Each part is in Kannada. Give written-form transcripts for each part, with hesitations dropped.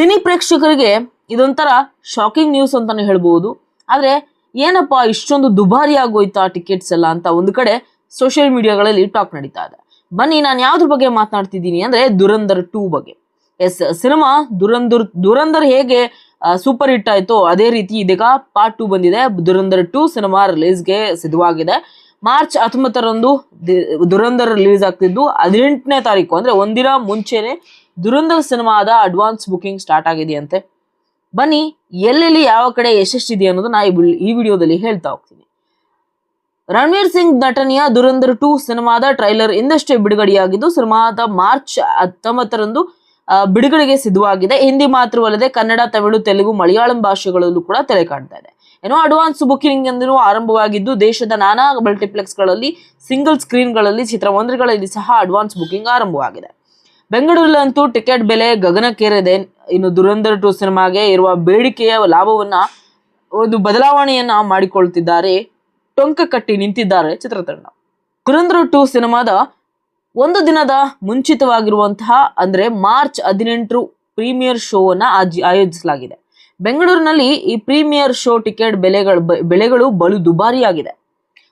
ಸಿನಿ ಪ್ರೇಕ್ಷಕರಿಗೆ ಇದೊಂಥರ ಶಾಕಿಂಗ್ ನ್ಯೂಸ್ ಅಂತಾನೆ ಹೇಳ್ಬಹುದು. ಆದ್ರೆ ಏನಪ್ಪಾ ಇಷ್ಟೊಂದು ದುಬಾರಿ ಆಗೋಯ್ತಾ ಟಿಕೆಟ್ಸ್ ಎಲ್ಲ ಅಂತ ಒಂದು ಕಡೆ ಸೋಷಿಯಲ್ ಮೀಡಿಯಾಗಳಲ್ಲಿ ಟಾಕ್ ನಡೀತಾ ಇದೆ. ಬನ್ನಿ, ನಾನು ಯಾವ್ದ್ರ ಬಗ್ಗೆ ಮಾತನಾಡ್ತಿದ್ದೀನಿ ಅಂದ್ರೆ ದುರಂಧರ್ 2 ಬಗ್ಗೆ. ಸಿನಿಮಾ ದುರಂಧರ್ ಹೇಗೆ ಸೂಪರ್ ಹಿಟ್ ಆಯ್ತು ಅದೇ ರೀತಿ ಇದೀಗ ಪಾರ್ಟ್ 2 ಬಂದಿದೆ. ದುರಂಧರ್ 2 ಸಿನಿಮಾ ರಿಲೀಸ್ಗೆ ಸಿದ್ಧವಾಗಿದೆ. ಮಾರ್ಚ್ 19ರಂದು ದುರಂಧರ್ ರಿಲೀಸ್ ಆಗ್ತಿದ್ದು 18ನೇ ತಾರೀಕು ಅಂದ್ರೆ ಒಂದಿನ ಮುಂಚೆನೆ ದುರಂಧರ್ ಸಿನಿಮಾದ ಅಡ್ವಾನ್ಸ್ ಬುಕಿಂಗ್ ಸ್ಟಾರ್ಟ್ ಆಗಿದೆಯಂತೆ. ಬನ್ನಿ, ಎಲ್ಲೆಲ್ಲಿ ಯಾವ ಕಡೆ ಎಷ್ಟೆಷ್ಟಿದೆ ಅನ್ನೋದು ನಾ ಈ ವಿಡಿಯೋದಲ್ಲಿ ಹೇಳ್ತಾ ಹೋಗ್ತೀನಿ. ರಣವೀರ್ ಸಿಂಗ್ ನಟನೆಯ ದುರಂಧರ್ 2 ಸಿನಿಮಾದ ಟ್ರೈಲರ್ ಇಂದಷ್ಟೇ ಬಿಡುಗಡೆಯಾಗಿದ್ದು ಸಿನಿಮಾದ ಮಾರ್ಚ್ 19ರಂದು ಬಿಡುಗಡೆಗೆ ಸಿದ್ಧವಾಗಿದೆ. ಹಿಂದಿ ಮಾತ್ರವಲ್ಲದೆ ಕನ್ನಡ, ತಮಿಳು, ತೆಲುಗು, ಮಲಯಾಳಂ ಭಾಷೆಗಳಲ್ಲೂ ಕೂಡ ತೆರೆ ಕಾಣ್ತಾ ಇದೆ. ಏನೋ ಅಡ್ವಾನ್ಸ್ ಬುಕಿಂಗ್ ಎಂದು ಆರಂಭವಾಗಿದ್ದು ದೇಶದ ನಾನಾ ಮಲ್ಟಿಪ್ಲೆಕ್ಸ್ ಗಳಲ್ಲಿ, ಸಿಂಗಲ್ ಸ್ಕ್ರೀನ್ ಗಳಲ್ಲಿ, ಚಿತ್ರಮಂದಿರಗಳಲ್ಲಿ ಸಹ ಅಡ್ವಾನ್ಸ್ ಬುಕಿಂಗ್ ಆರಂಭವಾಗಿದೆ. ಬೆಂಗಳೂರಲ್ಲಂತೂ ಟಿಕೆಟ್ ಬೆಲೆ ಗಗನಕ್ಕೇರಿದೆ. ಇನ್ನು ದುರಂಧರ್ 2 ಸಿನಿಮಾಗೆ ಇರುವ ಬೇಡಿಕೆಯ ಲಾಭವನ್ನ ಒಂದು ಬದಲಾವಣೆಯನ್ನ ಮಾಡಿಕೊಳ್ತಿದ್ದಾರೆ, ಟೊಂಕ ಕಟ್ಟಿ ನಿಂತಿದ್ದಾರೆ ಚಿತ್ರತಂಡ. ದುರಂಧರ್ 2 ಸಿನಿಮಾದ ಒಂದು ದಿನದ ಮುಂಚಿತವಾಗಿರುವಂತಹ ಅಂದ್ರೆ ಮಾರ್ಚ್ 18 ಪ್ರೀಮಿಯರ್ ಶೋ ಅನ್ನ ಆಯೋಜಿಸಲಾಗಿದೆ. ಬೆಂಗಳೂರಿನಲ್ಲಿ ಈ ಪ್ರೀಮಿಯರ್ ಶೋ ಟಿಕೆಟ್ ಬೆಲೆಗಳು ಬಲು ದುಬಾರಿಯಾಗಿದೆ.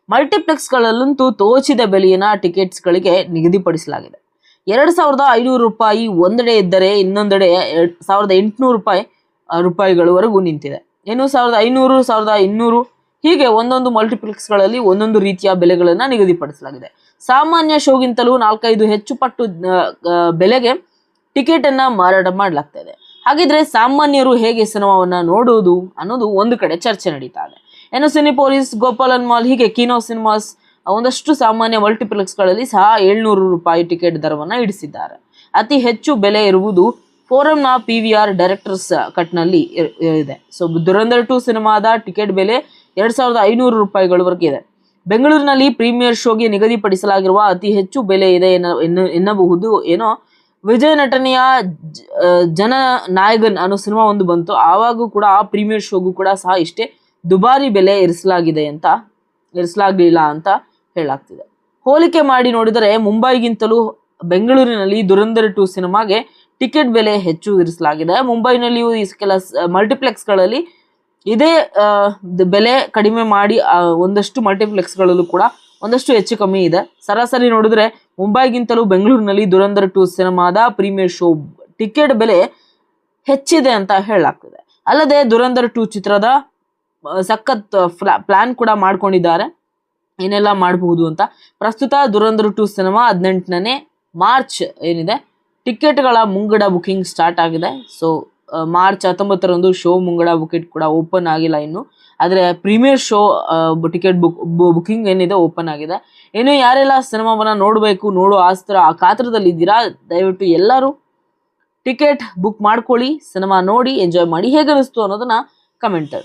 ಮಲ್ಟಿಪ್ಲೆಕ್ಸ್ ಗಳಲ್ಲಂತೂ ತೋಚಿದ ಬೆಲೆಯನ್ನ ಟಿಕೆಟ್ಸ್ ಗಳಿಗೆ ನಿಗದಿಪಡಿಸಲಾಗಿದೆ. 2,500 ರೂಪಾಯಿ ಒಂದೆಡೆ ಇದ್ದರೆ ಇನ್ನೊಂದೆಡೆ 1,800 ರೂಪಾಯಿಗಳವರೆಗೂ ನಿಂತಿದೆ. ಇನ್ನು 1,500, 1,200 ಹೀಗೆ ಒಂದೊಂದು ಮಲ್ಟಿಪ್ಲೆಕ್ಸ್ ಗಳಲ್ಲಿ ಒಂದೊಂದು ರೀತಿಯ ಬೆಲೆಗಳನ್ನ ನಿಗದಿಪಡಿಸಲಾಗಿದೆ. ಸಾಮಾನ್ಯ ಶೋಗಿಂತಲೂ 4-5 ಹೆಚ್ಚು ಪಟ್ಟು ಬೆಲೆಗೆ ಟಿಕೆಟ್ ಅನ್ನ ಮಾರಾಟ ಮಾಡಲಾಗ್ತಾ ಇದೆ. ಹಾಗಿದ್ರೆ ಸಾಮಾನ್ಯರು ಹೇಗೆ ಸಿನಿಮಾವನ್ನ ನೋಡುವುದು ಅನ್ನೋದು ಒಂದು ಕಡೆ ಚರ್ಚೆ ನಡೀತಾ ಇದೆ. ಏನು ಸಿನಿಪೋಲಿಸ್, ಗೋಪಾಲನ್ ಮಾಲ್ ಹೀಗೆ ಕಿನೋ ಸಿನಿಮಾಸ್ ಒಂದಷ್ಟು ಸಾಮಾನ್ಯ ಮಲ್ಟಿಪ್ಲೆಕ್ಸ್ ಗಳಲ್ಲಿ ಸಹ 700 ರೂಪಾಯಿ ಟಿಕೆಟ್ ದರವನ್ನ ಇಡಿಸಿದ್ದಾರೆ. ಅತಿ ಹೆಚ್ಚು ಬೆಲೆ ಇರುವುದು ಫೋರಂನ PVR ಡೈರೆಕ್ಟರ್ಸ್ ಕಟ್ ನಲ್ಲಿ ಇದೆ. ಸೊ ದುರಂಧರ್ 2 ಸಿನಿಮಾದ ಟಿಕೆಟ್ ಬೆಲೆ 2,500 ರೂಪಾಯಿಗಳವರೆಗೆ ಇದೆ. ಬೆಂಗಳೂರಿನಲ್ಲಿ ಪ್ರೀಮಿಯರ್ ಶೋಗೆ ನಿಗದಿಪಡಿಸಲಾಗಿರುವ ಅತಿ ಹೆಚ್ಚು ಬೆಲೆ ಇದೆ ಎನ್ನಬಹುದು. ಏನೋ ವಿಜಯ್ ನಟನೆಯ ಜನನಾಯಕನ್ ಅನ್ನೋ ಸಿನಿಮಾ ಒಂದು ಬಂತು, ಆವಾಗೂ ಕೂಡ ಆ ಪ್ರೀಮಿಯರ್ ಶೋಗೂ ಕೂಡ ಸಹ ಇಷ್ಟೇ ದುಬಾರಿ ಬೆಲೆ ಇರಿಸಲಾಗಲಿಲ್ಲ ಅಂತ ಹೇಳಲಾಗ್ತಿದೆ. ಹೋಲಿಕೆ ಮಾಡಿ ನೋಡಿದರೆ ಮುಂಬೈಗಿಂತಲೂ ಬೆಂಗಳೂರಿನಲ್ಲಿ ದುರಂಧರ್ 2 ಸಿನಿಮಾಗೆ ಟಿಕೆಟ್ ಬೆಲೆ ಹೆಚ್ಚು ಇರಿಸಲಾಗಿದೆ. ಮುಂಬೈನಲ್ಲಿಯೂ ಕೆಲ ಮಲ್ಟಿಪ್ಲೆಕ್ಸ್ ಗಳಲ್ಲಿ ಇದೇ ಬೆಲೆ ಕಡಿಮೆ ಮಾಡಿ ಒಂದಷ್ಟು ಮಲ್ಟಿಪ್ಲೆಕ್ಸ್ ಗಳಲ್ಲೂ ಕೂಡ ಒಂದಷ್ಟು ಹೆಚ್ಚು ಕಮ್ಮಿ ಇದೆ. ಸರಾಸರಿ ನೋಡಿದ್ರೆ ಮುಂಬೈಗಿಂತಲೂ ಬೆಂಗಳೂರಿನಲ್ಲಿ ದುರಂಧರ್ 2 ಸಿನಿಮಾದ ಪ್ರೀಮಿಯರ್ ಶೋ ಟಿಕೆಟ್ ಬೆಲೆ ಹೆಚ್ಚಿದೆ ಅಂತ ಹೇಳಲಾಗ್ತಿದೆ. ಅಲ್ಲದೆ ದುರಂಧರ್ 2 ಚಿತ್ರದ ಸಖತ್ ಪ್ಲಾನ್ ಕೂಡ ಮಾಡ್ಕೊಂಡಿದ್ದಾರೆ, ಏನೆಲ್ಲ ಮಾಡಬಹುದು ಅಂತ. ಪ್ರಸ್ತುತ ದುರಂಧರ್ 2 ಸಿನಿಮಾ 18ನೇ ಮಾರ್ಚ್ ಏನಿದೆ ಟಿಕೆಟ್ಗಳ ಮುಂಗಡ ಬುಕಿಂಗ್ ಸ್ಟಾರ್ಟ್ ಆಗಿದೆ. ಸೊ ಮಾರ್ಚ್ 19ರಂದು ಶೋ ಮುಂಗಡ ಬುಕಿಂಗ್ ಕೂಡ ಓಪನ್ ಆಗಿಲ್ಲ ಇನ್ನು, ಆದರೆ ಪ್ರೀಮಿಯರ್ ಶೋ ಟಿಕೆಟ್ ಬುಕಿಂಗ್ ಏನಿದೆ ಓಪನ್ ಆಗಿದೆ. ಇನ್ನು ಯಾರೆಲ್ಲ ಸಿನಿಮಾವನ್ನ ನೋಡೋ ಕಾತರದಲ್ಲಿ ಇದ್ದೀರಾ, ದಯವಿಟ್ಟು ಎಲ್ಲರೂ ಟಿಕೆಟ್ ಬುಕ್ ಮಾಡ್ಕೊಳ್ಳಿ, ಸಿನಿಮಾ ನೋಡಿ ಎಂಜಾಯ್ ಮಾಡಿ. ಹೇಗೆ ಅನಿಸ್ತು ಅನ್ನೋದನ್ನ ಕಮೆಂಟ್